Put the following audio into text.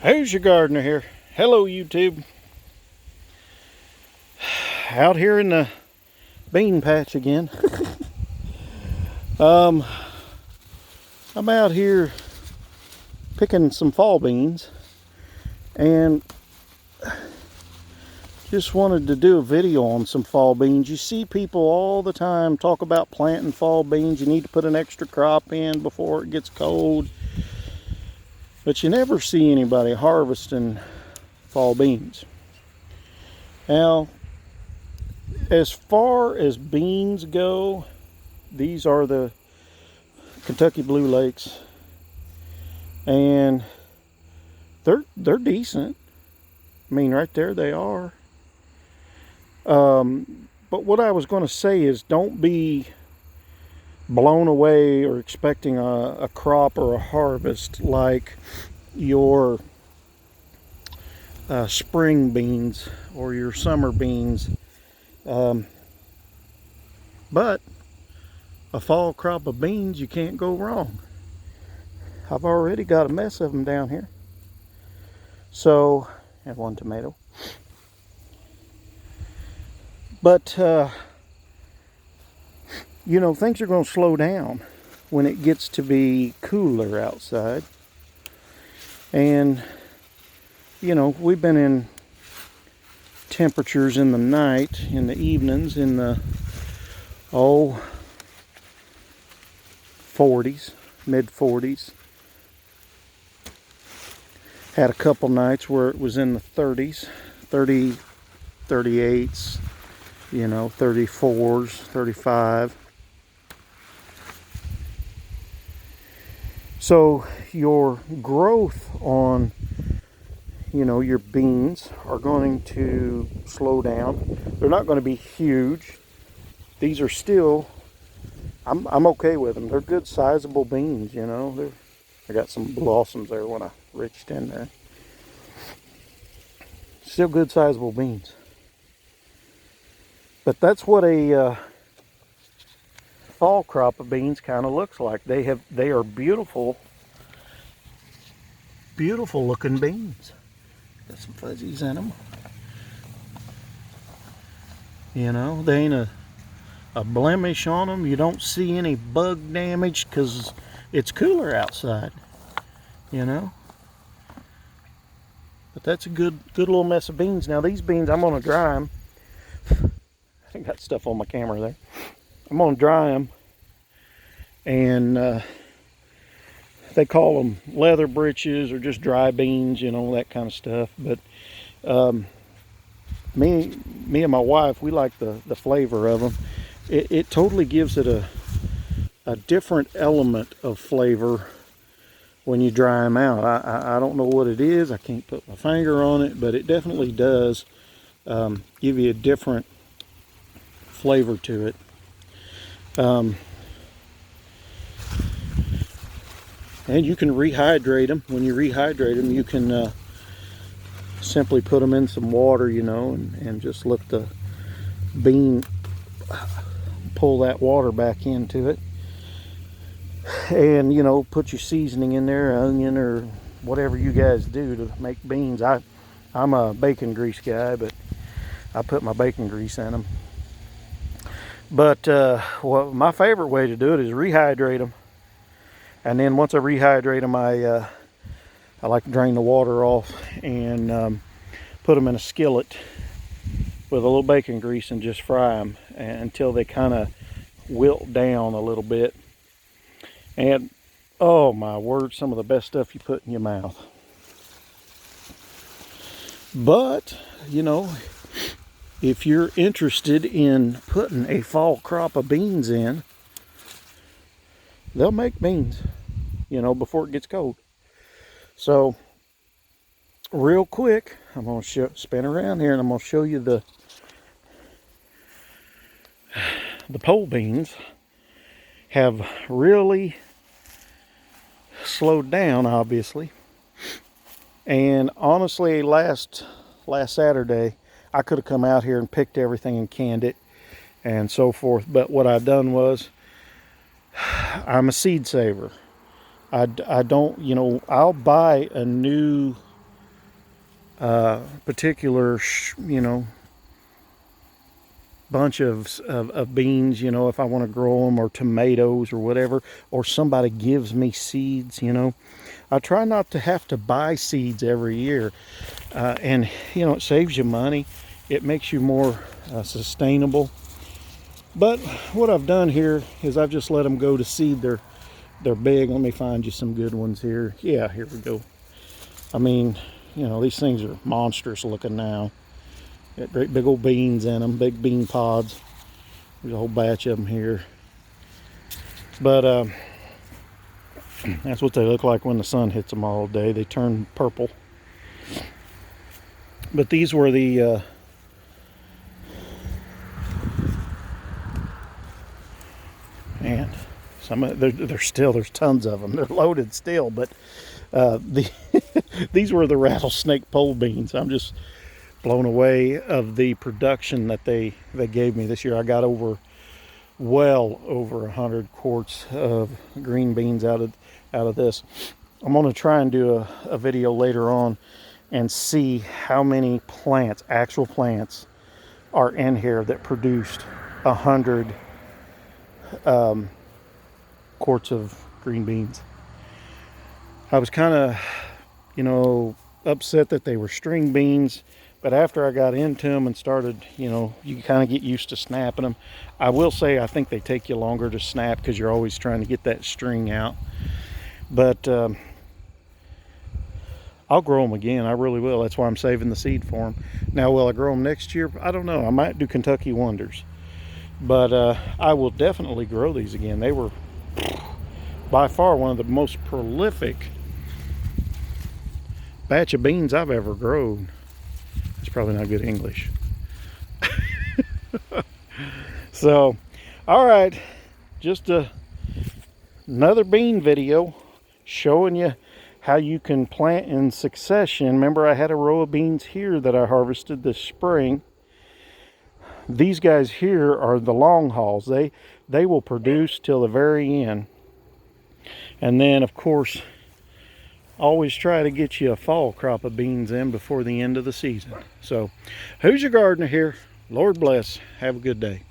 Who's your gardener here? Hello, YouTube. Out here in the bean patch again. I'm out here picking some fall beans and just wanted to do a video on some fall beans. You see people all the time talk about planting fall beans. You need to put an extra crop in before it gets cold. But you never see anybody harvesting fall beans. Now, as far as beans go, these are the Kentucky Blue Lakes, and they're decent. I mean, right there they are. But what I was going to say is, don't be blown away or expecting a crop or a harvest like your spring beans or your summer beans. But a fall crop of beans, you can't go wrong. I've already got a mess of them down here. So, and one tomato. But, you know, things are going to slow down when it gets to be cooler outside. And, you know, we've been in temperatures in the night, in the evenings, in the 40s, mid 40s. Had a couple nights where it was in the 30s, 30, 38s, you know, 34s, 35. So your growth on, you know, your beans are going to slow down. They're not going to be huge. These are still, I'm okay with them. They're good sizable beans, you know. I got some blossoms there when I reached in there. Still good sizable beans. But that's what a fall crop of beans kind of looks like. They are beautiful, beautiful looking beans. Got some fuzzies in them. You know, they ain't a blemish on them. You don't see any bug damage because it's cooler outside, you know. But that's a good little mess of beans. Now these beans, I'm going to dry them. I got stuff on my camera there. I'm going to dry them, and they call them leather britches or just dry beans, you know, that kind of stuff. But me and my wife, we like the flavor of them. It totally gives it a different element of flavor when you dry them out. I don't know what it is. I can't put my finger on it, but it definitely does give you a different flavor to it. And you can rehydrate them. When you rehydrate them, you can simply put them in some water, you know, and just let the bean pull that water back into it. And, you know, put your seasoning in there, onion or whatever you guys do to make beans. I'm a bacon grease guy, but I put my bacon grease in them. But well, my favorite way to do it is rehydrate them. And then once I rehydrate them, I like to drain the water off and put them in a skillet with a little bacon grease and just fry them until they kind of wilt down a little bit. And oh my word, some of the best stuff you put in your mouth. But, you know, if you're interested in putting a fall crop of beans in, they'll make beans, you know, before it gets cold. So, real quick, I'm going to spin around here and I'm going to show you the pole beans have really slowed down, obviously. And honestly, last Saturday, I could have come out here and picked everything and canned it and so forth. But what I've done was, I'm a seed saver. I don't, you know, I'll buy a new particular, bunch of beans, if I want to grow them, or tomatoes or whatever, or somebody gives me seeds, I try not to have to buy seeds every year. And, it saves you money. It makes you more sustainable. But what I've done here is I've just let them go to seed. They're big. Let me find you some good ones here. Yeah, here we go. I mean, these things are monstrous looking now. Got great big old beans in them, big bean pods. There's a whole batch of them here. But that's what they look like when the sun hits them all day. They turn purple. But these were the man, some of there's tons of them. They're loaded still, but these were the rattlesnake pole beans. I'm just blown away of the production that they gave me this year. I got well over 100 quarts of green beans out of this. I'm going to try and do a video later on and see how many actual plants are in here that produced 100 quarts of green beans. I was kind of, upset that they were string beans, but after I got into them and started, you kind of get used to snapping them. I will say I think they take you longer to snap because you're always trying to get that string out. But I'll grow them again. I really will. That's why I'm saving the seed for them. Now, will I grow them next year? I don't know. I might do Kentucky Wonders. But I will definitely grow these again. They were by far one of the most prolific batch of beans I've ever grown. That's probably not good English. So, all right, just another bean video showing you how you can plant in succession. Remember, I had a row of beans here that I harvested this spring. These guys here are the long hauls. They will produce till the very end. And then, of course, always try to get you a fall crop of beans in before the end of the season. So, who's your gardener here? Lord bless. Have a good day.